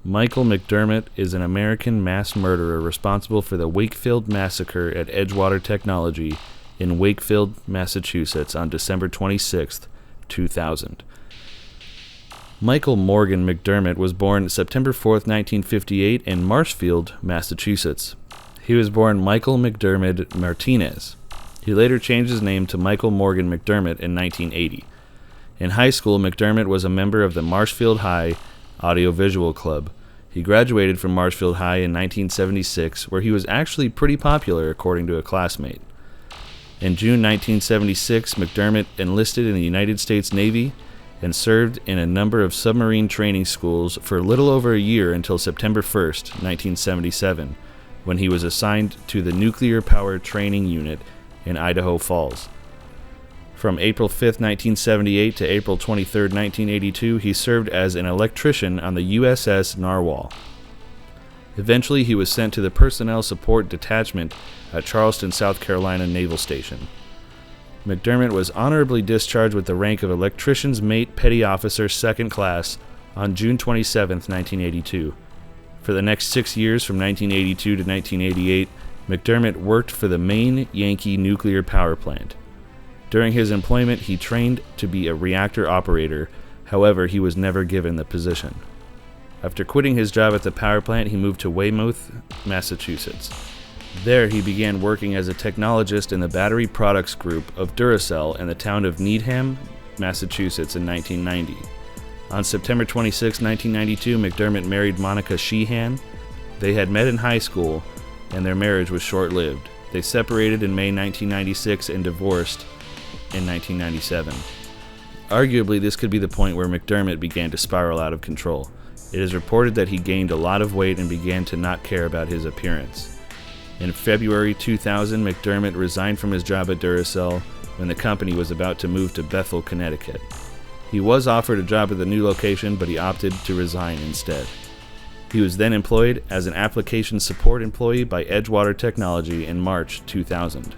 Michael McDermott is an American mass murderer responsible for the Wakefield Massacre at Edgewater Technology in Wakefield, Massachusetts on December 26, 2000. Michael Morgan McDermott was born September 4, 1958 in Marshfield, Massachusetts. He was born Michael McDermott Martinez. He later changed his name to Michael Morgan McDermott in 1980. In high school, McDermott was a member of the Marshfield High Audiovisual Club. He graduated from Marshfield High in 1976, where he was actually pretty popular according to a classmate. In June 1976, McDermott enlisted in the United States Navy and served in a number of submarine training schools for a little over a year until September 1, 1977, when he was assigned to the Nuclear Power Training Unit in Idaho Falls. From April 5, 1978 to April 23, 1982, he served as an electrician on the USS Narwhal. Eventually, he was sent to the Personnel Support Detachment at Charleston, South Carolina Naval Station. McDermott was honorably discharged with the rank of Electrician's Mate Petty Officer 2nd Class on June 27, 1982. For the next 6 years, from 1982 to 1988, McDermott worked for the Maine Yankee Nuclear Power Plant. During his employment, he trained to be a reactor operator. However, he was never given the position. After quitting his job at the power plant, he moved to Weymouth, Massachusetts. There, he began working as a technologist in the Battery Products Group of Duracell in the town of Needham, Massachusetts in 1990. On September 26, 1992, McDermott married Monica Sheehan. They had met in high school, and their marriage was short-lived. They separated in May 1996 and divorced in 1997. Arguably, this could be the point where McDermott began to spiral out of control. It is reported that he gained a lot of weight and began to not care about his appearance. In February 2000, McDermott resigned from his job at Duracell when the company was about to move to Bethel, Connecticut. He was offered a job at the new location, but he opted to resign instead. He was then employed as an application support employee by Edgewater Technology in March 2000.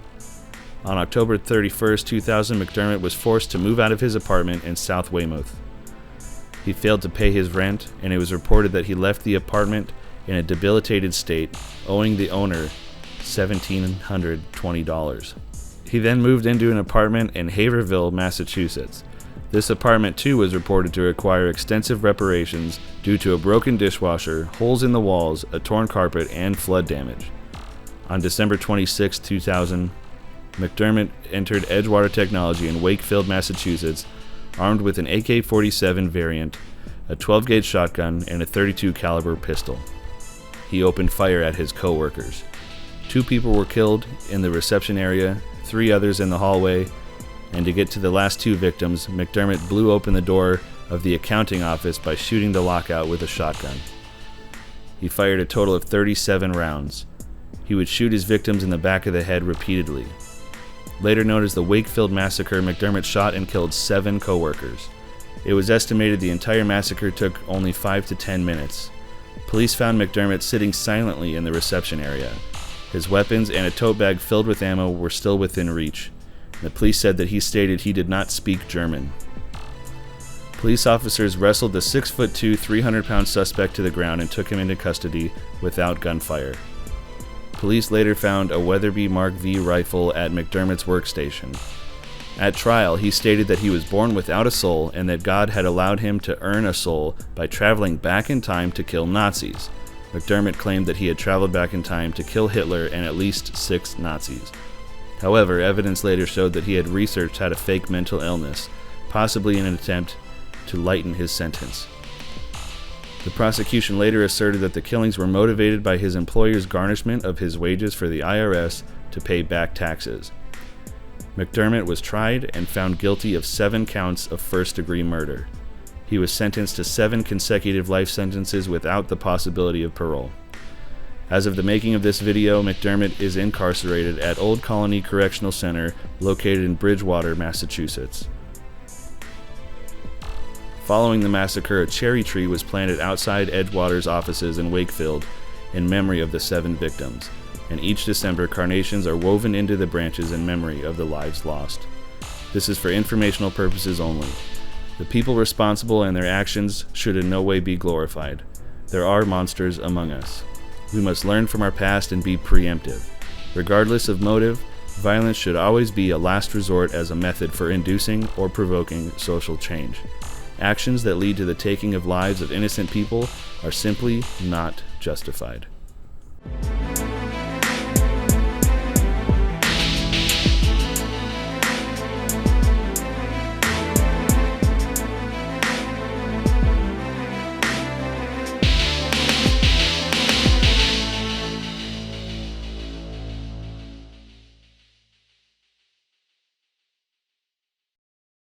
On October 31, 2000, McDermott was forced to move out of his apartment in South Weymouth. He failed to pay his rent, and it was reported that he left the apartment in a debilitated state, owing the owner $1,720. He then moved into an apartment in Haverhill, Massachusetts. This apartment too was reported to require extensive reparations due to a broken dishwasher, holes in the walls, a torn carpet, and flood damage. On December 26, 2000, McDermott entered Edgewater Technology in Wakefield, Massachusetts, armed with an AK-47 variant, a 12-gauge shotgun, and a .32 caliber pistol. He opened fire at his co-workers. 2 people were killed in the reception area, 3 others in the hallway, and to get to the last 2 victims, McDermott blew open the door of the accounting office by shooting the lockout with a shotgun. He fired a total of 37 rounds. He would shoot his victims in the back of the head repeatedly. Later known as the Wakefield Massacre, McDermott shot and killed 7 co-workers. It was estimated the entire massacre took only 5 to 10 minutes. Police found McDermott sitting silently in the reception area. His weapons and a tote bag filled with ammo were still within reach. The police said that he stated he did not speak German. Police officers wrestled the 6'2", 300-pound suspect to the ground and took him into custody without gunfire. Police later found a Weatherby Mark V rifle at McDermott's workstation. At trial, he stated that he was born without a soul and that God had allowed him to earn a soul by traveling back in time to kill Nazis. McDermott claimed that he had traveled back in time to kill Hitler and at least 6 Nazis. However, evidence later showed that he had researched how to fake mental illness, possibly in an attempt to lighten his sentence. The prosecution later asserted that the killings were motivated by his employer's garnishment of his wages for the IRS to pay back taxes. McDermott was tried and found guilty of 7 counts of first-degree murder. He was sentenced to 7 consecutive life sentences without the possibility of parole. As of the making of this video, McDermott is incarcerated at Old Colony Correctional Center located in Bridgewater, Massachusetts. Following the massacre, a cherry tree was planted outside Edgewater's offices in Wakefield in memory of the 7 victims, and each December carnations are woven into the branches in memory of the lives lost. This is for informational purposes only. The people responsible and their actions should in no way be glorified. There are monsters among us. We must learn from our past and be preemptive. Regardless of motive, violence should always be a last resort as a method for inducing or provoking social change. Actions that lead to the taking of lives of innocent people are simply not justified.